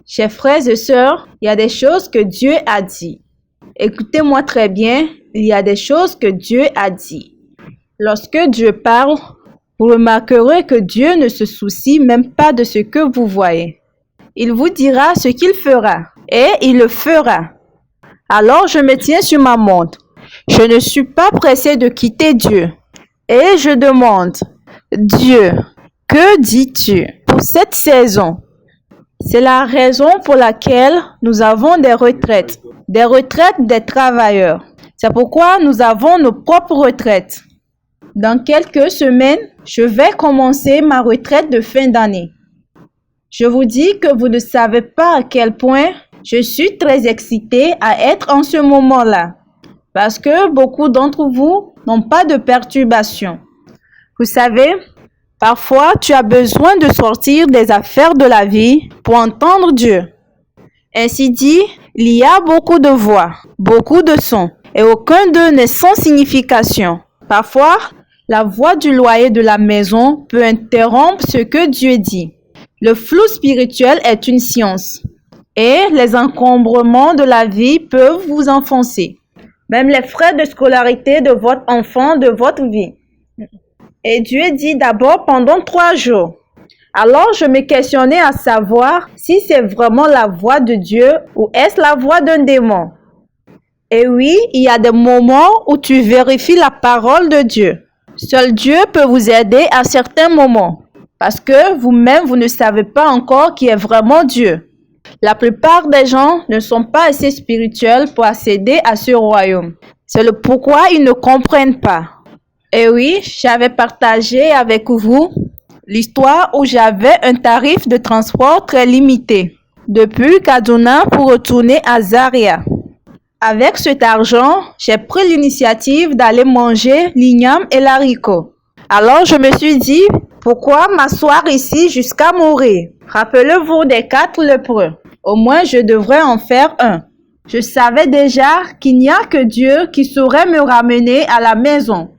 Chers frères et sœurs, il y a des choses que Dieu a dit. Écoutez-moi très bien, il y a des choses que Dieu a dit. Lorsque Dieu parle, vous remarquerez que Dieu ne se soucie même pas de ce que vous voyez. Il vous dira ce qu'il fera, et il le fera. Alors je me tiens sur ma montre. Je ne suis pas pressé de quitter Dieu. Et je demande, Dieu, que dis-tu pour cette saison? C'est la raison pour laquelle nous avons des retraites des travailleurs. C'est pourquoi nous avons nos propres retraites. Dans quelques semaines, je vais commencer ma retraite de fin d'année. Je vous dis que vous ne savez pas à quel point je suis très excitée à être en ce moment-là, parce que beaucoup d'entre vous n'ont pas de perturbations. Vous savez, parfois tu as besoin de sortir des affaires de la vie pour entendre Dieu. Ainsi dit, il y a beaucoup de voix, beaucoup de sons, et aucun d'eux n'est sans signification. Parfois, la voix du loyer de la maison peut interrompre ce que Dieu dit. Le flou spirituel est une science, et les encombrements de la vie peuvent vous enfoncer. Même les frais de scolarité de votre enfant, de votre vie. Et Dieu dit d'abord pendant 3 jours. Alors je me questionnais à savoir si c'est vraiment la voix de Dieu ou est-ce la voix d'un démon. Et oui, il y a des moments où tu vérifies la parole de Dieu. Seul Dieu peut vous aider à certains moments, parce que vous-même, vous ne savez pas encore qui est vraiment Dieu. La plupart des gens ne sont pas assez spirituels pour accéder à ce royaume. C'est le pourquoi ils ne comprennent pas. Et oui, j'avais partagé avec vous l'histoire où j'avais un tarif de transport très limité depuis Kaduna pour retourner à Zaria. Avec cet argent, j'ai pris l'initiative d'aller manger l'igname et l'haricot. Alors je me suis dit, pourquoi m'asseoir ici jusqu'à mourir? Rappelez-vous des 4 lépreux. Au moins je devrais en faire un. Je savais déjà qu'il n'y a que Dieu qui saurait me ramener à la maison.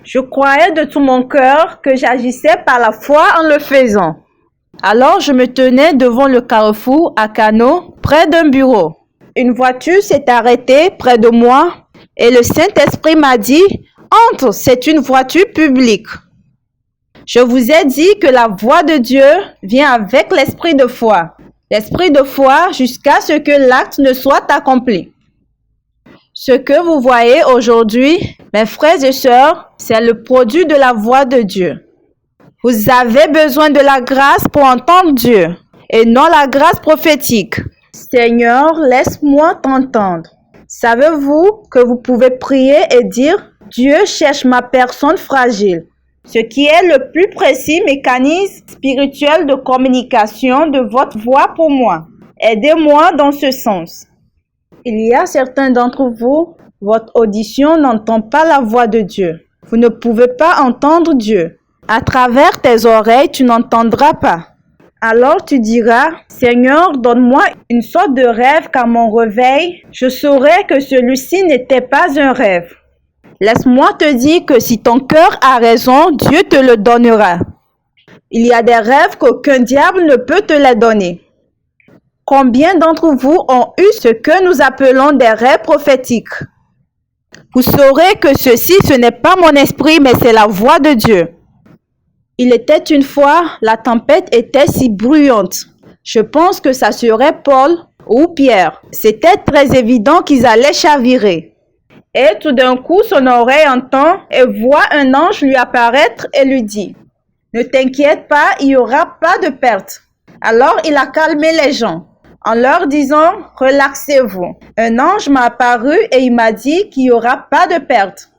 Je croyais de tout mon cœur que j'agissais par la foi en le faisant. Alors je me tenais devant le carrefour à Kano, près d'un bureau. Une voiture s'est arrêtée près de moi et le Saint-Esprit m'a dit « Entre, c'est une voiture publique. » Je vous ai dit que la voix de Dieu vient avec l'esprit de foi. L'esprit de foi jusqu'à ce que l'acte ne soit accompli. Ce que vous voyez aujourd'hui, mes frères et sœurs, c'est le produit de la voix de Dieu. Vous avez besoin de la grâce pour entendre Dieu et non la grâce prophétique. Seigneur, laisse-moi t'entendre. Savez-vous que vous pouvez prier et dire « Dieu cherche ma personne fragile », ce qui est le plus précis mécanisme spirituel de communication de votre voix pour moi. Aidez-moi dans ce sens. Il y a certains d'entre vous, votre audition n'entend pas la voix de Dieu. Vous ne pouvez pas entendre Dieu. À travers tes oreilles, tu n'entendras pas. Alors tu diras, Seigneur, donne-moi une sorte de rêve qu'à mon réveil, je saurais que celui-ci n'était pas un rêve. Laisse-moi te dire que si ton cœur a raison, Dieu te le donnera. Il y a des rêves qu'aucun diable ne peut te les donner. Combien d'entre vous ont eu ce que nous appelons des rêves prophétiques? Vous saurez que ceci, ce n'est pas mon esprit, mais c'est la voix de Dieu. Il était une fois, la tempête était si bruyante. Je pense que ça serait Paul ou Pierre. C'était très évident qu'ils allaient chavirer. Et tout d'un coup, son oreille entend et voit un ange lui apparaître et lui dit, « Ne t'inquiète pas, il n'y aura pas de perte. » Alors il a calmé les gens en leur disant, « Relaxez-vous. Un ange m'a apparu et il m'a dit qu'il n'y aura pas de perte. »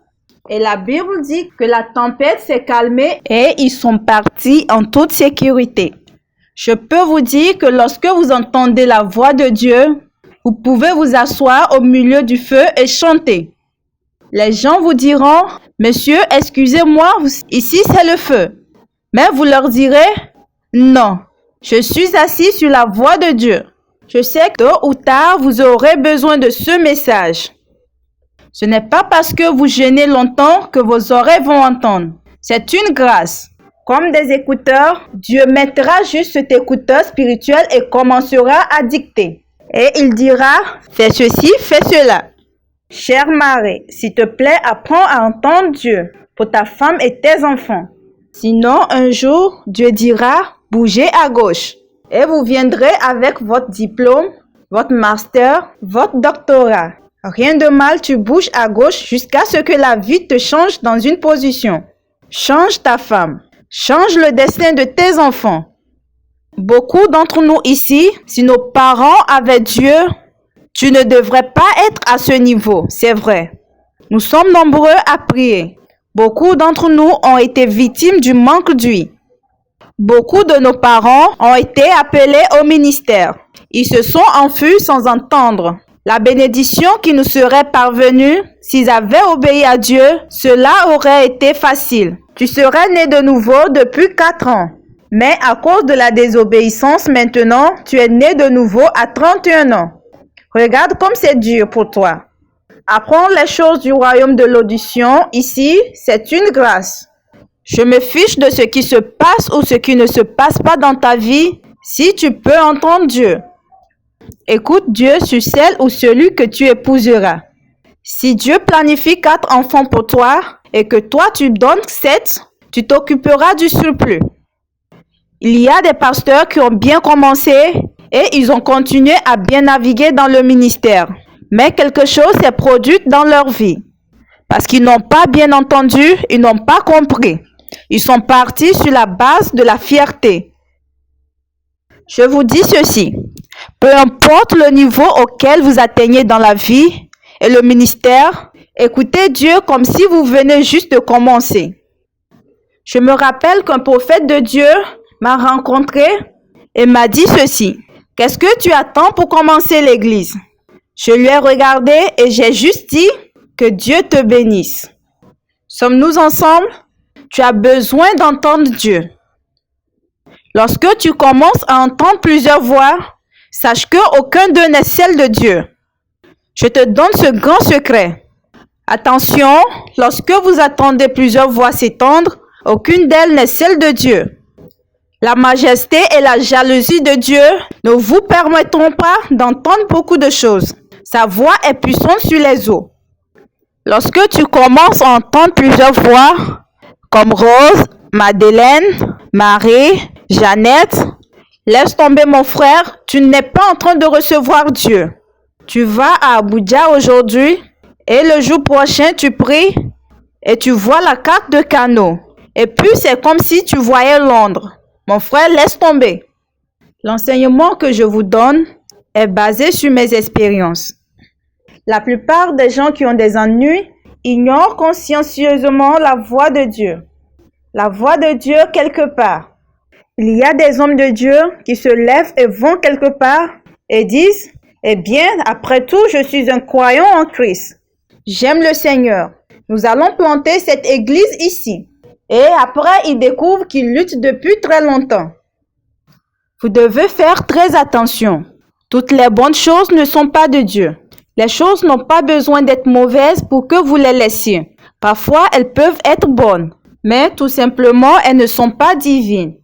Et la Bible dit que la tempête s'est calmée et ils sont partis en toute sécurité. Je peux vous dire que lorsque vous entendez la voix de Dieu, vous pouvez vous asseoir au milieu du feu et chanter. Les gens vous diront, « Monsieur, excusez-moi, ici c'est le feu. » Mais vous leur direz, « Non, je suis assis sur la voix de Dieu. Je sais que tôt ou tard, vous aurez besoin de ce message. » Ce n'est pas parce que vous gênez longtemps que vos oreilles vont entendre. C'est une grâce. Comme des écouteurs, Dieu mettra juste cet écouteur spirituel et commencera à dicter. Et il dira, fais ceci, fais cela. Chère Marie, s'il te plaît, apprends à entendre Dieu pour ta femme et tes enfants. Sinon, un jour, Dieu dira, bougez à gauche. Et vous viendrez avec votre diplôme, votre master, votre doctorat. Rien de mal, tu bouges à gauche jusqu'à ce que la vie te change dans une position. Change ta femme. Change le destin de tes enfants. Beaucoup d'entre nous ici, si nos parents avaient Dieu, tu ne devrais pas être à ce niveau, c'est vrai. Nous sommes nombreux à prier. Beaucoup d'entre nous ont été victimes du manque d'huile. Beaucoup de nos parents ont été appelés au ministère. Ils se sont enfuis sans entendre la bénédiction qui nous serait parvenue s'ils avaient obéi à Dieu. Cela aurait été facile. Tu serais né de nouveau depuis 4 ans. Mais à cause de la désobéissance maintenant, tu es né de nouveau à 31 ans. Regarde comme c'est dur pour toi. Apprendre les choses du royaume de l'audition, ici, c'est une grâce. Je me fiche de ce qui se passe ou ce qui ne se passe pas dans ta vie, si tu peux entendre Dieu. Écoute Dieu sur celle ou celui que tu épouseras. Si Dieu planifie 4 enfants pour toi et que toi tu donnes 7, tu t'occuperas du surplus. Il y a des pasteurs qui ont bien commencé et ils ont continué à bien naviguer dans le ministère. Mais quelque chose s'est produit dans leur vie. Parce qu'ils n'ont pas bien entendu, ils n'ont pas compris. Ils sont partis sur la base de la fierté. Je vous dis ceci, peu importe le niveau auquel vous atteignez dans la vie et le ministère, écoutez Dieu comme si vous venez juste de commencer. Je me rappelle qu'un prophète de Dieu m'a rencontré et m'a dit ceci. Qu'est-ce que tu attends pour commencer l'église? Je lui ai regardé et j'ai juste dit que Dieu te bénisse. Sommes-nous ensemble? Tu as besoin d'entendre Dieu. Lorsque tu commences à entendre plusieurs voix, sache qu'aucun d'eux n'est celle de Dieu. Je te donne ce grand secret. Attention, lorsque vous attendez plusieurs voix s'étendre, aucune d'elles n'est celle de Dieu. La majesté et la jalousie de Dieu ne vous permettront pas d'entendre beaucoup de choses. Sa voix est puissante sur les eaux. Lorsque tu commences à entendre plusieurs voix, comme Rose, Madeleine, Marie, Jeannette, laisse tomber mon frère, tu n'es pas en train de recevoir Dieu. Tu vas à Abuja aujourd'hui et le jour prochain tu pries et tu vois la carte de Kano. Et puis c'est comme si tu voyais Londres. Mon frère, laisse tomber. L'enseignement que je vous donne est basé sur mes expériences. La plupart des gens qui ont des ennuis ignorent consciencieusement la voix de Dieu. La voix de Dieu quelque part. Il y a des hommes de Dieu qui se lèvent et vont quelque part et disent, eh bien, après tout, je suis un croyant en Christ. J'aime le Seigneur. Nous allons planter cette église ici. Et après, ils découvrent qu'ils luttent depuis très longtemps. Vous devez faire très attention. Toutes les bonnes choses ne sont pas de Dieu. Les choses n'ont pas besoin d'être mauvaises pour que vous les laissiez. Parfois, elles peuvent être bonnes, mais tout simplement, elles ne sont pas divines.